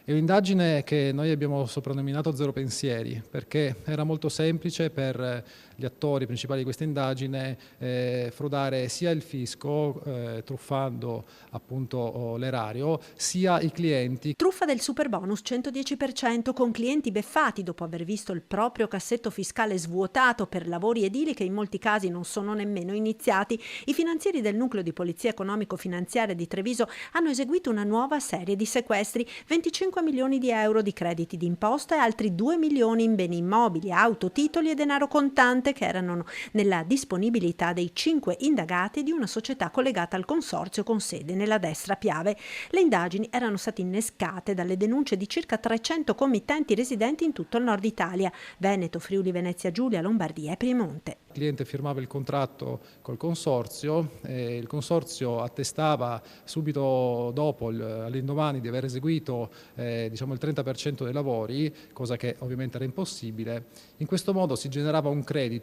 È un'indagine che noi abbiamo soprannominato Zero Pensieri, perché era molto semplice per gli attori principali di questa indagine frodare sia il fisco, truffando appunto l'erario, sia i clienti. Truffa del superbonus 110% con clienti beffati dopo aver visto il proprio cassetto fiscale svuotato per lavori edili che in molti casi non sono nemmeno iniziati. I finanzieri del nucleo di polizia economico-finanziaria di Treviso hanno eseguito una nuova serie di sequestri, 25 milioni di euro di crediti d'imposta e altri 2 milioni in beni immobili, auto, titoli e denaro contante che erano nella disponibilità dei 5 indagati di una società collegata al consorzio con sede nella destra Piave. Le indagini erano state innescate dalle denunce di circa 300 committenti residenti in tutto il nord Italia, Veneto, Friuli Venezia Giulia, Lombardia e Piemonte. Il cliente firmava il contratto col consorzio e il consorzio attestava subito dopo, all'indomani di aver eseguito diciamo il 30% dei lavori, cosa che ovviamente era impossibile. In questo modo si generava un credito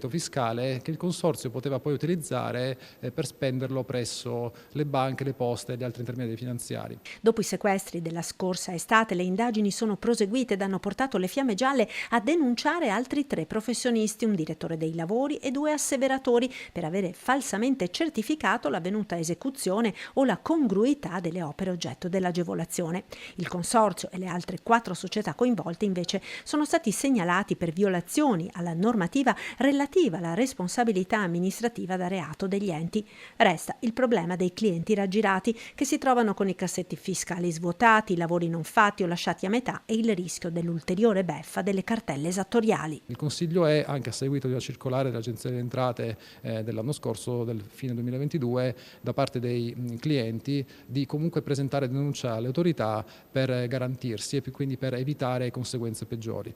fiscale che il consorzio poteva poi utilizzare per spenderlo presso le banche, le poste e gli altri intermediari finanziari. Dopo i sequestri della scorsa estate, le indagini sono proseguite ed hanno portato le Fiamme Gialle a denunciare altri 3 professionisti, un direttore dei lavori e 2 asseveratori, per avere falsamente certificato l'avvenuta esecuzione o la congruità delle opere oggetto dell'agevolazione. Il consorzio e le altre 4 società coinvolte invece sono stati segnalati per violazioni alla normativa relativa alla responsabilità amministrativa da reato degli enti. Resta il problema dei clienti raggirati che si trovano con i cassetti fiscali svuotati, i lavori non fatti o lasciati a metà e il rischio dell'ulteriore beffa delle cartelle esattoriali. Il consiglio è, anche a seguito di una circolare dell'Agenzia delle Entrate dell'anno scorso, del fine 2022, da parte dei clienti, di comunque presentare denuncia alle autorità per garantirsi e quindi per evitare conseguenze peggiori.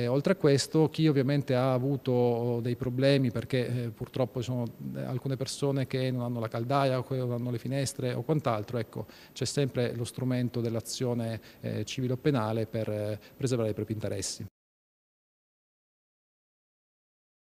Oltre a questo, chi ovviamente ha avuto dei problemi perché purtroppo ci sono alcune persone che non hanno la caldaia o che non hanno le finestre o quant'altro, ecco, c'è sempre lo strumento dell'azione civile o penale per preservare i propri interessi.